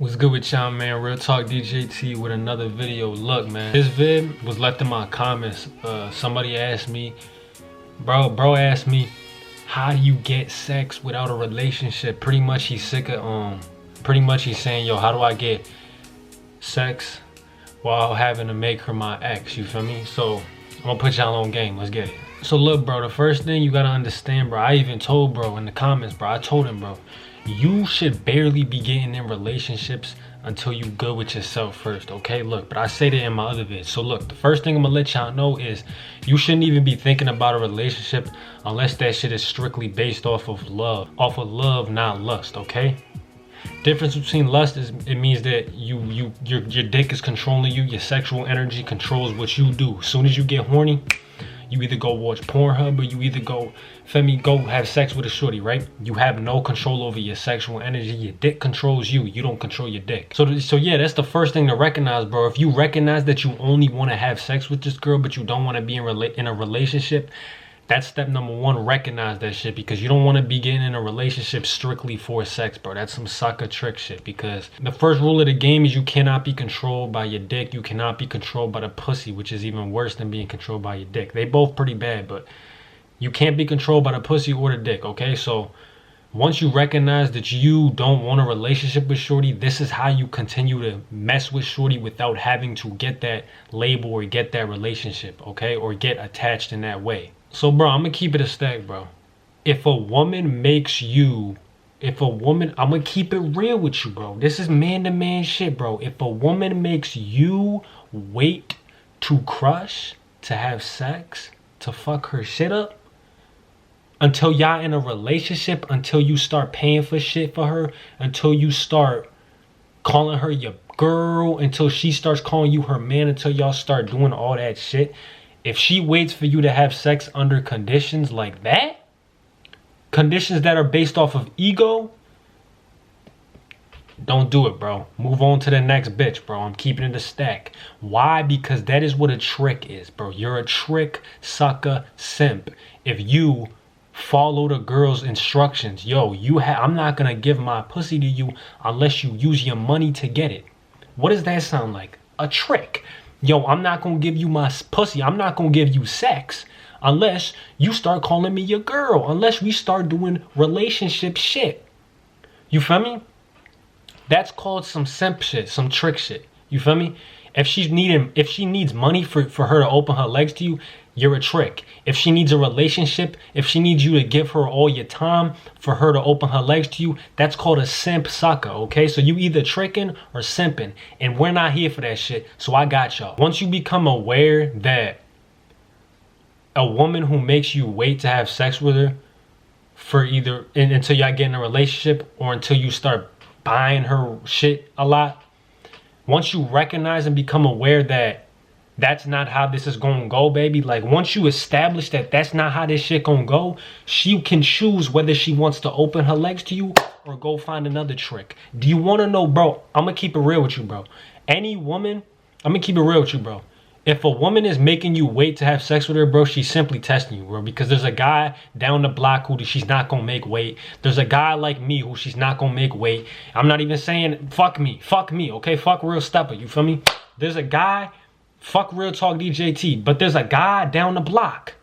What's good with y'all, man? RealTalkDJT with another video. Look, man, this vid was left in my comments. Somebody asked me, bro asked me, how do you get sex without a relationship? Pretty much he's sick of, he's saying, yo, how do I get sex while having to make her my ex? You feel me? So I'm gonna put y'all on game. Let's get it. So look, bro, the first thing you gotta understand, bro, I even told bro in the comments, bro, I told him, bro, you should barely be getting in relationships until you good with yourself first, okay? Look, but I said it in my other vids. So look, the first thing I'm gonna let y'all know is you shouldn't even be thinking about a relationship unless that shit is strictly based off of love, not lust, okay? Difference between lust is it means that your dick is controlling you, your sexual energy controls what you do. As soon as you get horny, you either go watch Pornhub or you either go have sex with a shorty, right? You have no control over your sexual energy. Your dick controls you. You don't control your dick. So yeah, that's the first thing to recognize, bro. If you recognize that you only want to have sex with this girl, but you don't want to be in a relationship, that's step number one. Recognize that shit, because you don't want to be getting in a relationship strictly for sex, bro. That's some sucker trick shit, because the first rule of the game is you cannot be controlled by your dick. You cannot be controlled by the pussy, which is even worse than being controlled by your dick. They both pretty bad, but you can't be controlled by the pussy or the dick, okay? So once you recognize that you don't want a relationship with shorty, this is how you continue to mess with shorty without having to get that label or get that relationship, okay? Or get attached in that way. So, bro, I'm gonna keep it a stack, bro. If a woman makes you, I'm gonna keep it real with you, bro. This is man-to-man shit, bro. If a woman makes you wait to crush, to have sex, to fuck her shit up, until y'all in a relationship, until you start paying for shit for her, until you start calling her your girl, until she starts calling you her man, until y'all start doing all that shit, if she waits for you to have sex under conditions like that, conditions that are based off of ego, don't do it, bro. Move on to the next bitch, bro. I'm keeping it a stack. Why? Because that is what a trick is, bro. You're a trick sucker simp. If you follow the girl's instructions, yo, I'm not gonna give my pussy to you unless you use your money to get it. What does that sound like? A trick. Yo, I'm not gonna give you my pussy. I'm not gonna give you sex unless you start calling me your girl, unless we start doing relationship shit. You feel me? That's called some simp shit, some trick shit. You feel me? If she needs money for her to open her legs to you, you're a trick. If she needs a relationship, if she needs you to give her all your time for her to open her legs to you, that's called a simp sucker, okay? So you either tricking or simping, and we're not here for that shit, so I got y'all. Once you become aware that a woman who makes you wait to have sex with her for either until y'all get in a relationship or until you start buying her shit a lot, once you recognize and become aware that that's not how this is gonna go, baby, like once you establish that that's not how this shit gonna go, she can choose whether she wants to open her legs to you or go find another trick. Do you want to know, bro? I'm gonna keep it real with you, bro. Any woman, I'm gonna keep it real with you, bro. If a woman is making you wait to have sex with her, bro, she's simply testing you, bro. Because there's a guy down the block who she's not gonna make wait. There's a guy like me who she's not gonna make wait. I'm not even saying fuck me, okay? Fuck Real Stepper, you feel me? There's a guy, fuck RealTalkDJT, but there's a guy down the block,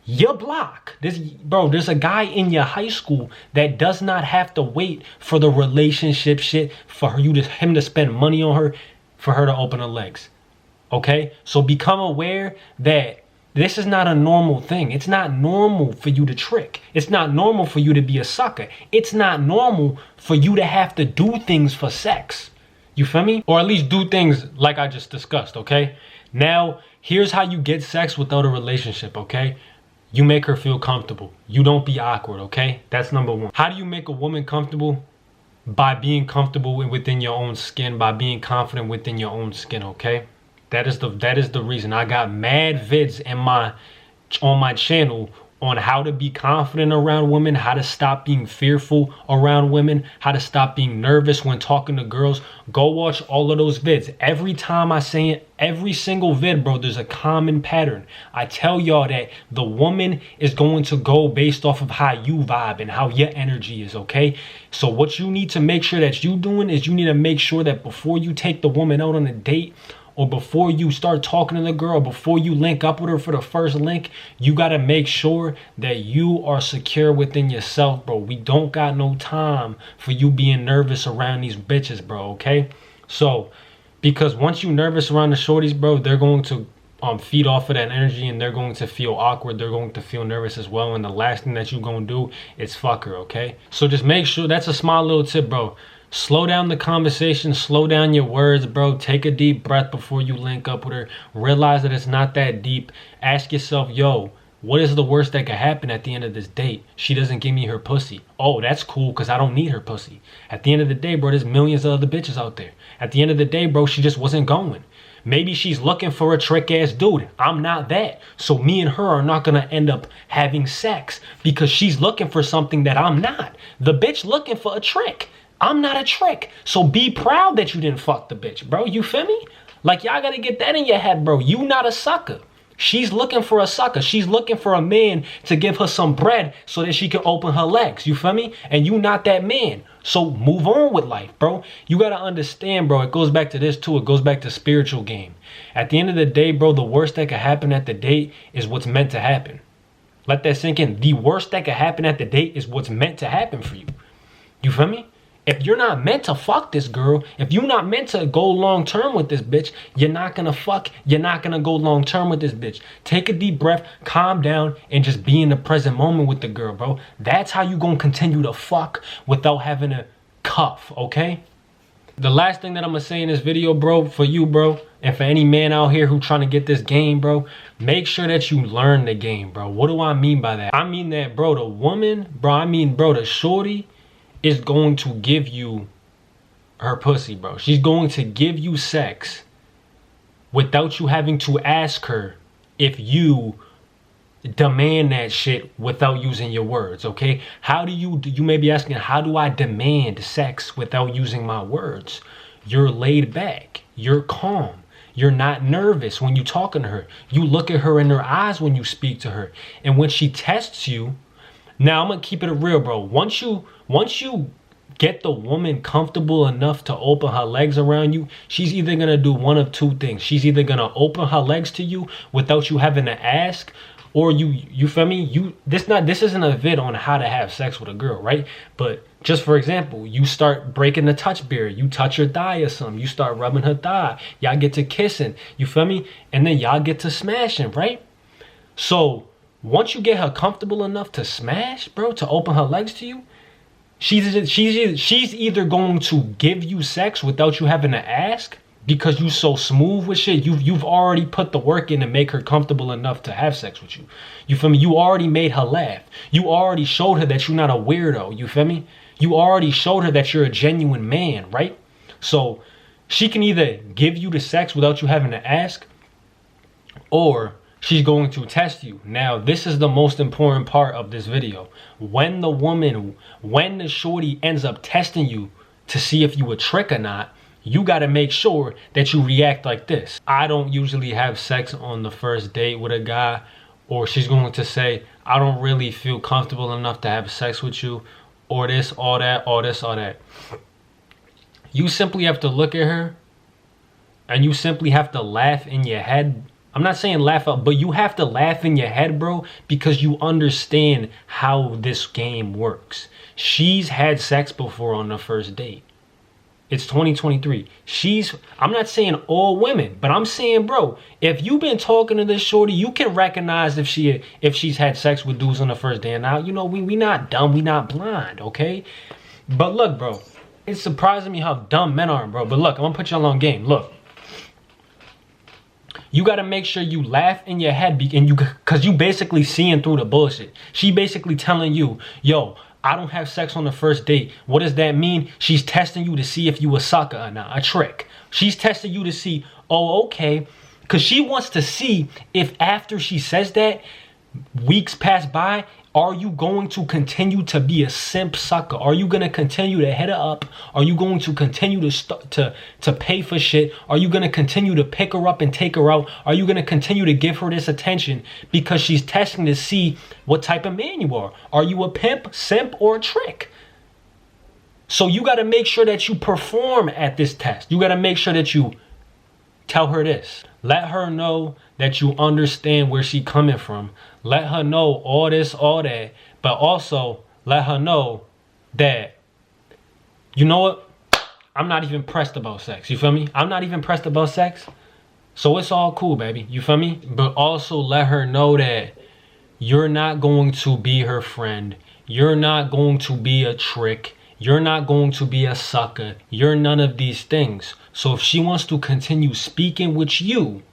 your block. There's a guy in your high school that does not have to wait for the relationship shit for him to spend money on her, for her to open her legs. Okay, so become aware that this is not a normal thing. It's not normal for you to trick. It's not normal for you to be a sucker. It's not normal for you to have to do things for sex. You feel me? Or at least do things like I just discussed, okay? Now, here's how you get sex without a relationship, okay? You make her feel comfortable. You don't be awkward, okay? That's number one. How do you make a woman comfortable? By being comfortable within your own skin, by being confident within your own skin, okay? That is the reason I got mad vids on my channel on how to be confident around women, how to stop being fearful around women, how to stop being nervous when talking to girls, go watch all of those vids. Every time I say it, every single vid, bro, there's a common pattern. I tell y'all that the woman is going to go based off of how you vibe and how your energy is, okay? So what you need to make sure that you doing is you need to make sure that before you take the woman out on a date, or before you start talking to the girl, before you link up with her for the first link, you got to make sure that you are secure within yourself, bro. We don't got no time for you being nervous around these bitches, bro, okay? So, because once you nervous around the shorties, bro, they're going to feed off of that energy, and they're going to feel awkward. They're going to feel nervous as well. And the last thing that you're going to do is fuck her, okay? So just make sure, that's a small little tip, bro. Slow down the conversation, slow down your words, bro. Take a deep breath before you link up with her. Realize that it's not that deep. Ask yourself, yo, what is the worst that could happen at the end of this date? She doesn't give me her pussy. Oh, that's cool because I don't need her pussy. At the end of the day, bro, there's millions of other bitches out there. At the end of the day, bro, she just wasn't going. Maybe she's looking for a trick-ass dude. I'm not that. So me and her are not going to end up having sex because she's looking for something that I'm not. The bitch looking for a trick. I'm not a trick. So be proud that you didn't fuck the bitch, bro. You feel me? Like, y'all gotta get that in your head, bro. You not a sucker. She's looking for a sucker. She's looking for a man to give her some bread so that she can open her legs. You feel me? And you not that man. So move on with life, bro. You gotta understand, bro. It goes back to this too. It goes back to spiritual game. At the end of the day, bro, the worst that could happen at the date is what's meant to happen. Let that sink in. The worst that could happen at the date is what's meant to happen for you. You feel me? If you're not meant to fuck this girl, if you're not meant to go long term with this bitch, you're not gonna fuck, you're not gonna go long term with this bitch. Take a deep breath, calm down, and just be in the present moment with the girl, bro. That's how you gonna continue to fuck without having a cuff, okay? The last thing that I'm gonna say in this video, bro, for you, bro, and for any man out here who trying to get this game, bro, make sure that you learn the game, bro. What do I mean by that? I mean that, bro, the woman, bro, the shorty is going to give you her pussy, bro. She's going to give you sex without you having to ask her if you demand that shit without using your words, okay? How do you may be asking, how do I demand sex without using my words? You're laid back. You're calm. You're not nervous when you're talking to her. You look at her in her eyes when you speak to her. And when she tests you, now I'm gonna keep it real, bro. Once you get the woman comfortable enough to open her legs around you, she's either gonna do one of two things. She's either gonna open her legs to you without you having to ask, or you feel me? This isn't a vid on how to have sex with a girl, right? But just for example, you start breaking the touch barrier. You touch her thigh or something. You start rubbing her thigh. Y'all get to kissing. You feel me? And then y'all get to smashing, right? So once you get her comfortable enough to smash, bro, to open her legs to you, she's either going to give you sex without you having to ask because you so smooth with shit. You've already put the work in to make her comfortable enough to have sex with you. You feel me? You already made her laugh. You already showed her that you're not a weirdo. You feel me? You already showed her that you're a genuine man, right? So she can either give you the sex without you having to ask, or she's going to test you. Now, this is the most important part of this video. When the shorty ends up testing you to see if you a trick or not, you got to make sure that you react like this. I don't usually have sex on the first date with a guy, or she's going to say, I don't really feel comfortable enough to have sex with you, or this, all that, all this, all that. You simply have to look at her, and you simply have to laugh in your head. I'm not saying laugh out, but you have to laugh in your head, bro, because you understand how this game works. She's had sex before on the first date. It's 2023. I'm not saying all women, but I'm saying, bro, if you've been talking to this shorty, you can recognize if she's had sex with dudes on the first day. And now, you know, we not dumb, we not blind, okay? But look, bro, it's surprising me how dumb men are, bro. But look, I'm gonna put y'all on game. Look. You got to make sure you laugh in your head because you basically seeing through the bullshit. She basically telling you, yo, I don't have sex on the first date. What does that mean? She's testing you to see if you a sucker or not, a trick. She's testing you to see, oh, okay. Because she wants to see if after she says that, Weeks pass by. Are you going to continue to be a simp sucker? Are you going to continue to hit her up? Are you going to continue to pay for shit? Are you going to continue to pick her up and take her out? Are you going to continue to give her this attention because she's testing to see what type of man you are? Are you a pimp, simp, or a trick? So you got to make sure that you perform at this test. You got to make sure that you tell her this. Let her know that you understand where she coming from. Let her know all this, all that. But also let her know that, you know what? I'm not even pressed about sex. You feel me? I'm not even pressed about sex. So it's all cool, baby. You feel me? But also let her know that you're not going to be her friend. You're not going to be a trick. You're not going to be a sucker. You're none of these things. So if she wants to continue speaking with you,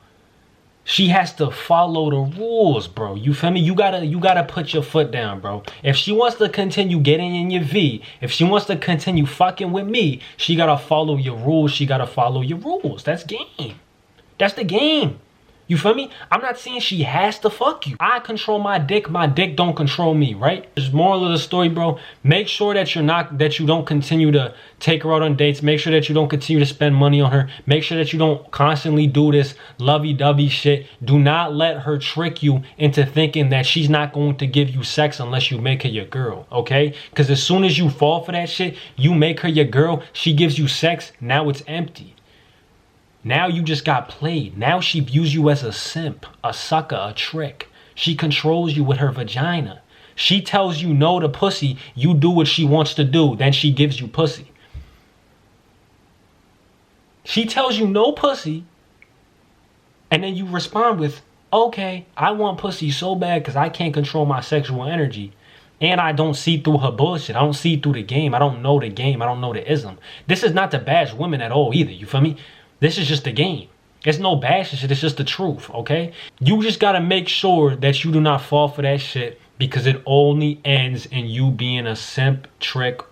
she has to follow the rules, bro. You feel me? You gotta put your foot down, bro. If she wants to continue getting in your V, if she wants to continue fucking with me, she gotta follow your rules. She gotta follow your rules. That's game. That's the game. You feel me? I'm not saying she has to fuck you. I control my dick don't control me, right? There's moral of the story, bro. Make sure that you don't continue to take her out on dates. Make sure that you don't continue to spend money on her. Make sure that you don't constantly do this lovey-dovey shit. Do not let her trick you into thinking that she's not going to give you sex unless you make her your girl, okay? Because as soon as you fall for that shit, you make her your girl, she gives you sex, now it's empty. Now you just got played. Now she views you as a simp, a sucker, a trick. She controls you with her vagina. She tells you no to pussy. You do what she wants to do. Then she gives you pussy. She tells you no pussy. And then you respond with, okay, I want pussy so bad because I can't control my sexual energy. And I don't see through her bullshit. I don't see through the game. I don't know the game. I don't know the ism. This is not to bash women at all either. You feel me? This is just the game. It's no bashing shit. It's just the truth, okay? You just got to make sure that you do not fall for that shit because it only ends in you being a simp, trick,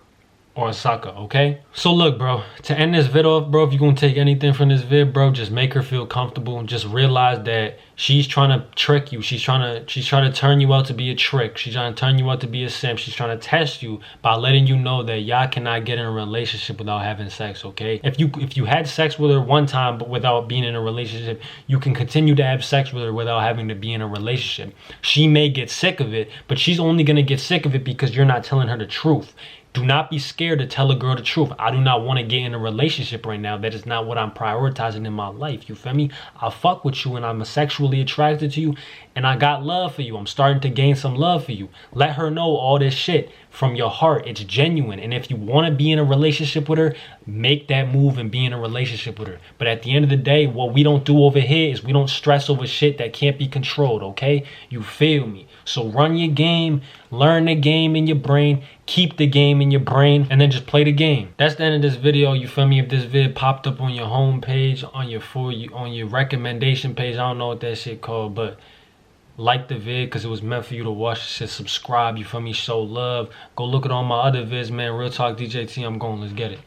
or a sucker, okay? So look, bro, to end this vid off, bro, if you're gonna take anything from this vid, bro, just make her feel comfortable. Just realize that she's trying to trick you. She's trying to turn you out to be a trick. She's trying to turn you out to be a simp. She's trying to test you by letting you know that y'all cannot get in a relationship without having sex, okay? If you had sex with her one time but without being in a relationship, you can continue to have sex with her without having to be in a relationship. She may get sick of it, but she's only gonna get sick of it because you're not telling her the truth. Do not be scared to tell a girl the truth. I do not want to get in a relationship right now. That is not what I'm prioritizing in my life. You feel me? I fuck with you and I'm sexually attracted to you and I got love for you. I'm starting to gain some love for you. Let her know all this shit from your heart. It's genuine. And if you want to be in a relationship with her, make that move and be in a relationship with her. But at the end of the day, what we don't do over here is we don't stress over shit that can't be controlled, okay? You feel me? So run your game, learn the game in your brain, keep the game in your brain, and then just play the game. That's the end of this video, you feel me? If this vid popped up on your home page, on your recommendation page, I don't know what that shit called, but like the vid because it was meant for you to watch shit. Subscribe, you feel me? Show love. Go look at all my other vids, man. Real Talk DJT, I'm going. Let's get it.